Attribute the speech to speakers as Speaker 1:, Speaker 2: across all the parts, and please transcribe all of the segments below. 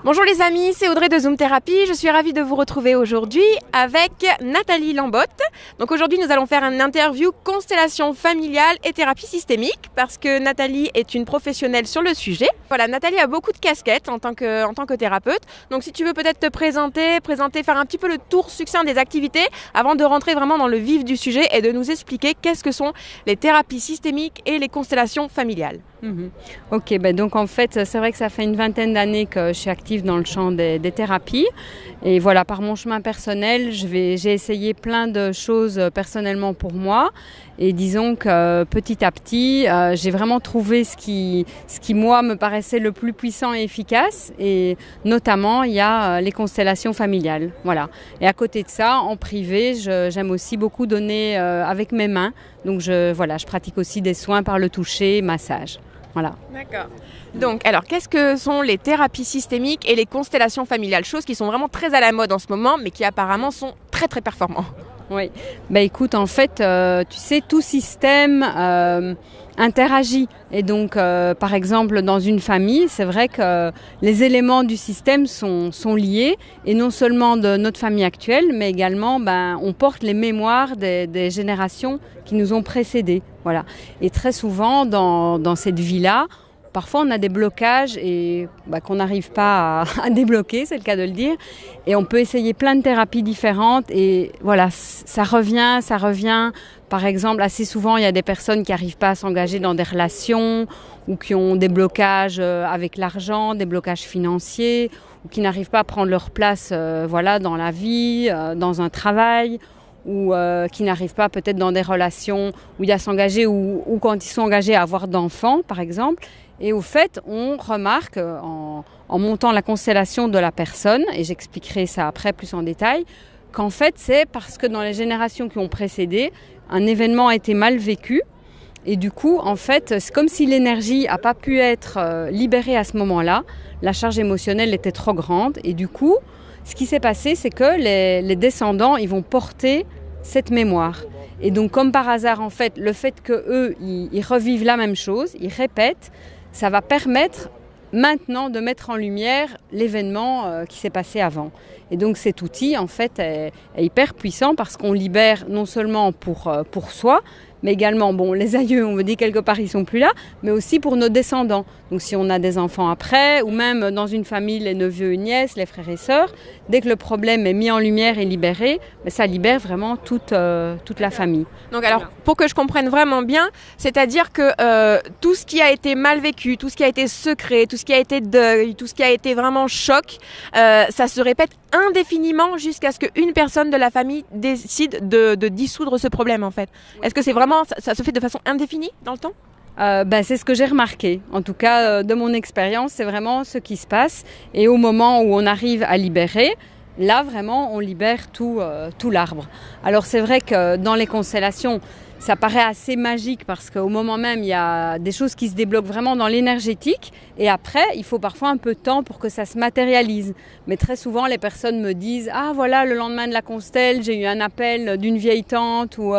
Speaker 1: Bonjour les amis, c'est Audrey de Zoom Thérapie. Je suis ravie de vous retrouver aujourd'hui avec Nathalie Lambotte. Donc aujourd'hui, nous allons faire une interview constellation familiale et thérapie systémique parce que Nathalie est une professionnelle sur le sujet. Voilà, Nathalie a beaucoup de casquettes en tant que thérapeute. Donc si tu veux peut-être te présenter, faire un petit peu le tour succinct des activités avant de rentrer vraiment dans le vif du sujet et de nous expliquer qu'est-ce que sont les thérapies systémiques et les constellations familiales.
Speaker 2: Ok, donc en fait, c'est vrai que ça fait une vingtaine d'années que je suis active dans le champ des thérapies. Et voilà, par mon chemin personnel, j'ai essayé plein de choses personnellement pour moi. Et disons que petit à petit, j'ai vraiment trouvé ce qui moi me paraissait le plus puissant et efficace. Et notamment, il y a les constellations familiales. Voilà. Et à côté de ça, en privé, j'aime aussi beaucoup donner avec mes mains. Donc je pratique aussi des soins par le toucher, massage. Voilà.
Speaker 1: D'accord. Donc, alors, qu'est-ce que sont les thérapies systémiques et les constellations familiales? Choses qui sont vraiment très à la mode en ce moment, mais qui apparemment sont très très performants.
Speaker 2: Oui. Écoute, en fait, tu sais, tout système interagit. Et donc, par exemple, dans une famille, c'est vrai que les éléments du système sont liés. Et non seulement de notre famille actuelle, mais également, on porte les mémoires des générations qui nous ont précédés. Voilà. Et très souvent, dans cette vie-là, parfois, on a des blocages et qu'on n'arrive pas à débloquer, c'est le cas de le dire. Et on peut essayer plein de thérapies différentes et voilà, ça revient. Par exemple, assez souvent, il y a des personnes qui n'arrivent pas à s'engager dans des relations ou qui ont des blocages avec l'argent, des blocages financiers ou qui n'arrivent pas à prendre leur place dans la vie, dans un travail ou qui n'arrivent pas peut-être dans des relations où il y a à s'engager ou quand ils sont engagés à avoir d'enfants, par exemple. Et au fait, on remarque en montant la constellation de la personne, et j'expliquerai ça après plus en détail, qu'en fait, c'est parce que dans les générations qui ont précédé, un événement a été mal vécu. Et du coup, en fait, c'est comme si l'énergie n'a pas pu être libérée à ce moment-là. La charge émotionnelle était trop grande. Et du coup, ce qui s'est passé, c'est que les descendants, ils vont porter cette mémoire. Et donc, comme par hasard, en fait, le fait qu'eux, ils revivent la même chose, ils répètent, ça va permettre maintenant de mettre en lumière l'événement qui s'est passé avant. Et donc cet outil, en fait, est hyper puissant parce qu'on libère non seulement pour soi, mais également, les aïeux, on me dit quelque part, ils sont plus là, mais aussi pour nos descendants. Donc si on a des enfants après, ou même dans une famille, les neveux et nièces, les frères et sœurs, dès que le problème est mis en lumière et libéré, ça libère vraiment toute la famille.
Speaker 1: Donc alors, pour que je comprenne vraiment bien, c'est-à-dire que tout ce qui a été mal vécu, tout ce qui a été secret, tout ce qui a été deuil, tout ce qui a été vraiment choc, ça se répète indéfiniment jusqu'à ce qu'une personne de la famille décide de dissoudre ce problème, en fait. Est-ce que c'est vraiment, ça se fait de façon indéfinie dans le temps?
Speaker 2: C'est ce que j'ai remarqué. En tout cas, de mon expérience, c'est vraiment ce qui se passe. Et au moment où on arrive à libérer, là, vraiment, on libère tout l'arbre. Alors, c'est vrai que dans les constellations, ça paraît assez magique parce qu'au moment même, il y a des choses qui se débloquent vraiment dans l'énergétique. Et après, il faut parfois un peu de temps pour que ça se matérialise. Mais très souvent, les personnes me disent « Ah voilà, le lendemain de la constelle, j'ai eu un appel d'une vieille tante ou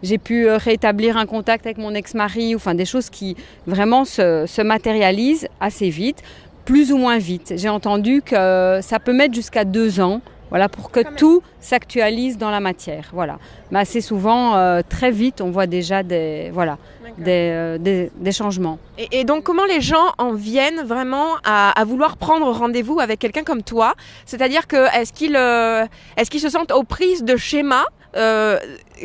Speaker 2: j'ai pu rétablir un contact avec mon ex-mari. » Enfin, des choses qui vraiment se matérialisent assez vite, plus ou moins vite. J'ai entendu que ça peut mettre jusqu'à 2 ans. Voilà, pour que tout s'actualise dans la matière. Voilà. Mais assez souvent, très vite, on voit déjà des changements.
Speaker 1: Et donc, comment les gens en viennent vraiment à vouloir prendre rendez-vous avec quelqu'un comme toi? C'est-à-dire que est-ce qu'ils se sentent aux prises de schémas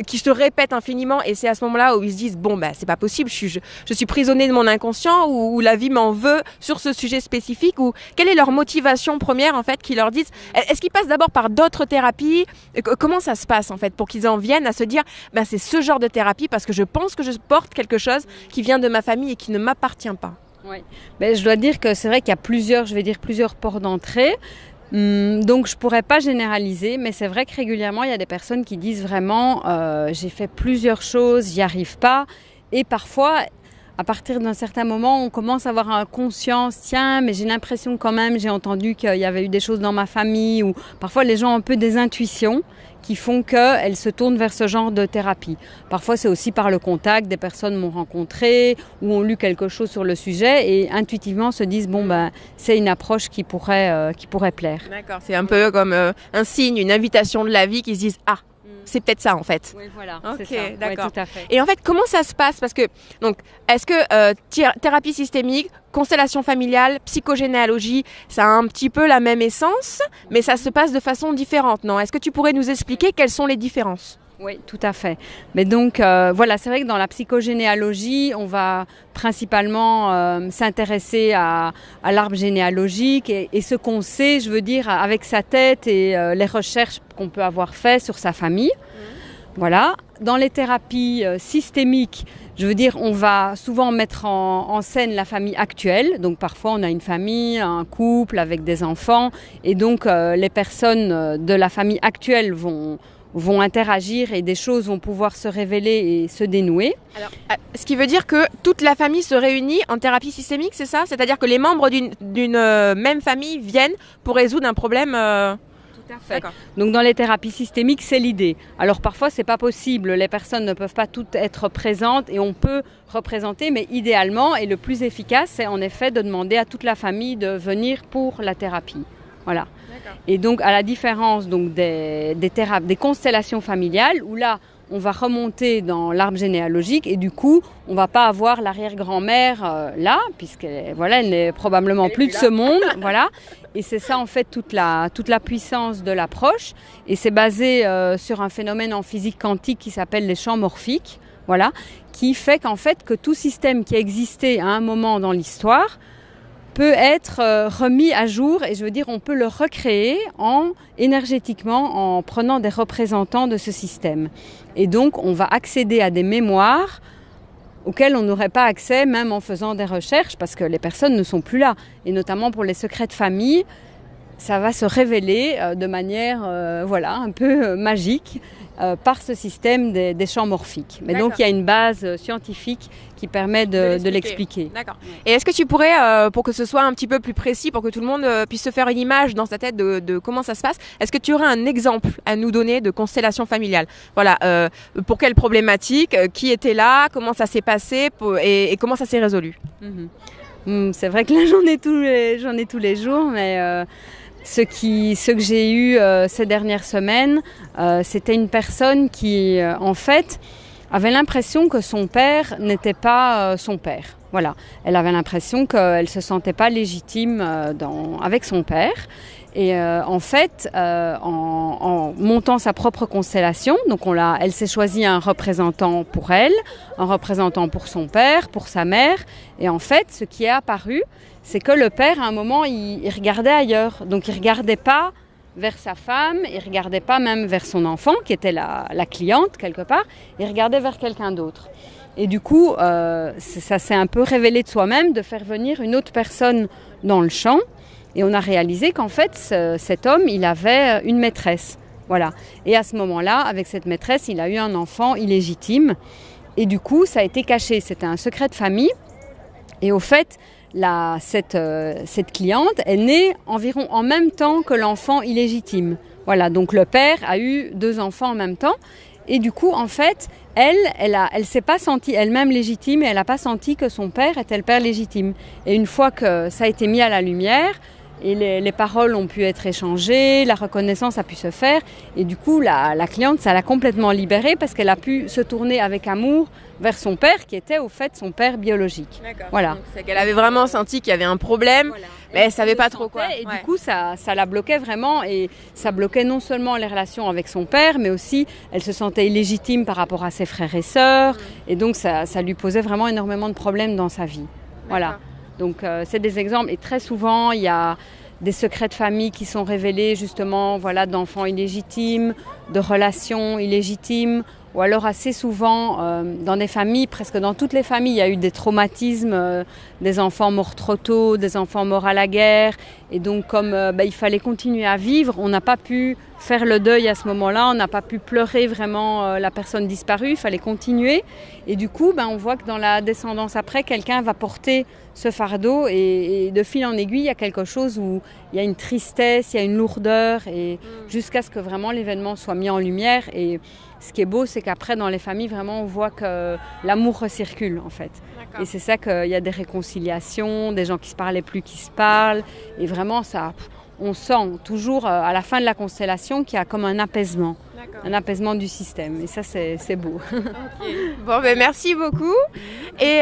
Speaker 1: qui se répètent infiniment et c'est à ce moment-là où ils se disent c'est pas possible, je suis prisonnier de mon inconscient ou la vie m'en veut sur ce sujet spécifique, ou quelle est leur motivation première en fait qui leur disent, est-ce qu'ils passent d'abord par d'autres thérapies? Comment ça se passe en fait pour qu'ils en viennent à se dire c'est ce genre de thérapie parce que je pense que je porte quelque chose qui vient de ma famille et qui ne m'appartient pas?
Speaker 2: Oui. Je dois dire que c'est vrai qu'il y a plusieurs ports d'entrée. Donc je pourrais pas généraliser, mais c'est vrai que régulièrement il y a des personnes qui disent vraiment j'ai fait plusieurs choses, j'y arrive pas, et parfois à partir d'un certain moment, on commence à avoir conscience, tiens, mais j'ai l'impression quand même, j'ai entendu qu'il y avait eu des choses dans ma famille, ou parfois les gens ont un peu des intuitions qui font qu'elles se tournent vers ce genre de thérapie. Parfois, c'est aussi par le contact, des personnes m'ont rencontré ou ont lu quelque chose sur le sujet et intuitivement se disent, c'est une approche qui pourrait plaire.
Speaker 1: D'accord, c'est un peu comme un signe, une invitation de la vie qui se disent, ah, c'est peut-être ça en fait.
Speaker 2: Oui, voilà,
Speaker 1: ok,
Speaker 2: c'est ça.
Speaker 1: d'accord.
Speaker 2: Ouais, tout à fait.
Speaker 1: Et en fait, comment ça se passe? Parce que, donc, est-ce que thérapie systémique, constellation familiale, psychogénéalogie, ça a un petit peu la même essence, mais ça se passe de façon différente, non? Est-ce que tu pourrais nous expliquer quelles sont les différences?
Speaker 2: Oui, tout à fait. Mais donc, c'est vrai que dans la psychogénéalogie, on va principalement s'intéresser à l'arbre généalogique et ce qu'on sait, je veux dire, avec sa tête et les recherches qu'on peut avoir faites sur sa famille. Voilà. Dans les thérapies systémiques, je veux dire, on va souvent mettre en scène la famille actuelle. Donc parfois, on a une famille, un couple avec des enfants. Et donc, les personnes de la famille actuelle vont interagir et des choses vont pouvoir se révéler et se dénouer.
Speaker 1: Alors, ce qui veut dire que toute la famille se réunit en thérapie systémique, c'est ça? C'est-à-dire que les membres d'une même famille viennent pour résoudre un problème
Speaker 2: Tout à fait. D'accord. Donc dans les thérapies systémiques, c'est l'idée. Alors parfois, c'est pas possible. Les personnes ne peuvent pas toutes être présentes et on peut représenter, mais idéalement et le plus efficace, c'est en effet de demander à toute la famille de venir pour la thérapie. Voilà. D'accord. Et donc, à la différence donc, des constellations familiales, où là, on va remonter dans l'arbre généalogique et du coup, on ne va pas avoir l'arrière-grand-mère là, puisqu'elle n'est probablement plus de ce monde. Voilà. Et c'est ça, en fait, toute la puissance de l'approche. Et c'est basé sur un phénomène en physique quantique qui s'appelle les champs morphiques, voilà, qui fait qu'en fait, que tout système qui existait à un moment dans l'histoire peut être remis à jour et je veux dire on peut le recréer énergétiquement en prenant des représentants de ce système. Et donc on va accéder à des mémoires auxquelles on n'aurait pas accès même en faisant des recherches parce que les personnes ne sont plus là. Et notamment pour les secrets de famille, ça va se révéler de manière un peu magique par ce système des champs morphiques. Mais donc il y a une base scientifique qui permet de l'expliquer.
Speaker 1: D'accord. Et est-ce que tu pourrais, pour que ce soit un petit peu plus précis, pour que tout le monde puisse se faire une image dans sa tête de comment ça se passe, est-ce que tu aurais un exemple à nous donner de constellation familiale? Voilà, pour quelle problématique, qui était là, comment ça s'est passé et comment ça s'est résolu?
Speaker 2: C'est vrai que là j'en ai tous les jours, mais ce que j'ai eu ces dernières semaines, c'était une personne qui, en fait, avait l'impression que son père n'était pas son père. Voilà. Elle avait l'impression qu'elle ne se sentait pas légitime avec son père. Et en fait, en montant sa propre constellation, donc elle s'est choisie un représentant pour elle, un représentant pour son père, pour sa mère. Et en fait, ce qui est apparu, c'est que le père, à un moment, il regardait ailleurs. Donc, il ne regardait pas vers sa femme, il ne regardait pas même vers son enfant, qui était la cliente, quelque part. Il regardait vers quelqu'un d'autre. Et du coup, ça s'est un peu révélé de soi-même de faire venir une autre personne dans le champ. Et on a réalisé qu'en fait, cet homme, il avait une maîtresse. Voilà. Et à ce moment-là, avec cette maîtresse, il a eu un enfant illégitime. Et du coup, ça a été caché. C'était un secret de famille. Et au fait, cette cliente est née environ en même temps que l'enfant illégitime. Voilà, donc le père a eu 2 enfants en même temps. Et du coup, en fait, elle s'est pas sentie elle-même légitime et elle n'a pas senti que son père était le père légitime. Et une fois que ça a été mis à la lumière, et les paroles ont pu être échangées, la reconnaissance a pu se faire. Et du coup, la cliente, ça l'a complètement libérée parce qu'elle a pu se tourner avec amour vers son père, qui était au fait son père biologique.
Speaker 1: D'accord.
Speaker 2: Voilà.
Speaker 1: Donc, c'est qu'elle avait vraiment senti qu'il y avait un problème, voilà. Mais elle ne savait pas trop quoi.
Speaker 2: Et du coup, ça la bloquait vraiment. Et ça bloquait non seulement les relations avec son père, mais aussi, elle se sentait illégitime par rapport à ses frères et sœurs. Et donc, ça lui posait vraiment énormément de problèmes dans sa vie. Voilà. Donc, c'est des exemples. Et très souvent, il y a des secrets de famille qui sont révélés, justement, voilà, d'enfants illégitimes, de relations illégitimes. Ou alors assez souvent, dans des familles, presque dans toutes les familles, il y a eu des traumatismes, des enfants morts trop tôt, des enfants morts à la guerre. Et donc, comme il fallait continuer à vivre, on n'a pas pu faire le deuil à ce moment-là. On n'a pas pu pleurer vraiment la personne disparue, il fallait continuer. Et du coup, on voit que dans la descendance après, quelqu'un va porter ce fardeau et de fil en aiguille, il y a quelque chose où il y a une tristesse, il y a une lourdeur et jusqu'à ce que vraiment l'événement soit mis en lumière. Et ce qui est beau, c'est qu'après, dans les familles, vraiment, on voit que l'amour recircule, en fait. D'accord. Et c'est ça qu'il y a des réconciliations, des gens qui se parlaient plus, qui se parlent. Et vraiment, ça, on sent toujours à la fin de la constellation qu'il y a comme un apaisement. D'accord. Un apaisement du système. Et ça, c'est beau.
Speaker 1: Okay. Bon, merci beaucoup. Et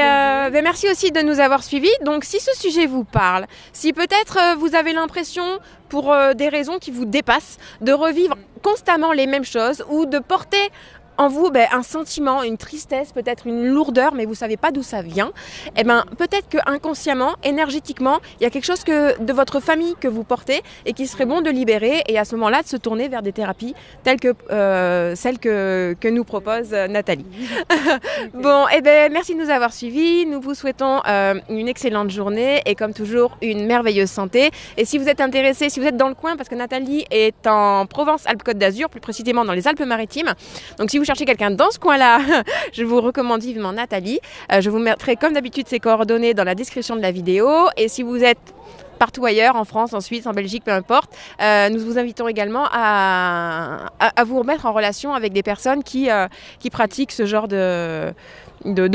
Speaker 1: merci aussi de nous avoir suivis. Donc, si ce sujet vous parle, si peut-être vous avez l'impression, pour des raisons qui vous dépassent, de revivre constamment les mêmes choses ou de porter en vous un sentiment, une tristesse, peut-être une lourdeur, mais vous ne savez pas d'où ça vient, peut-être que inconsciemment, énergétiquement, il y a quelque chose de votre famille que vous portez et qui serait bon de libérer et à ce moment-là de se tourner vers des thérapies telles que celles que nous propose Nathalie. Bon, merci de nous avoir suivis. Nous vous souhaitons une excellente journée et comme toujours, une merveilleuse santé. Et si vous êtes intéressé, si vous êtes dans le coin, parce que Nathalie est en Provence-Alpes-Côte d'Azur, plus précisément dans les Alpes-Maritimes, donc si vous cherchez quelqu'un dans ce coin-là, je vous recommande vivement Nathalie. Je vous mettrai comme d'habitude ses coordonnées dans la description de la vidéo. Et si vous êtes partout ailleurs, en France, en Suisse, en Belgique, peu importe, nous vous invitons également à vous remettre en relation avec des personnes qui pratiquent ce genre de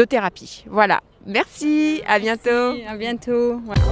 Speaker 1: thérapie. Voilà. Merci, à bientôt.
Speaker 2: Merci, à bientôt. Voilà.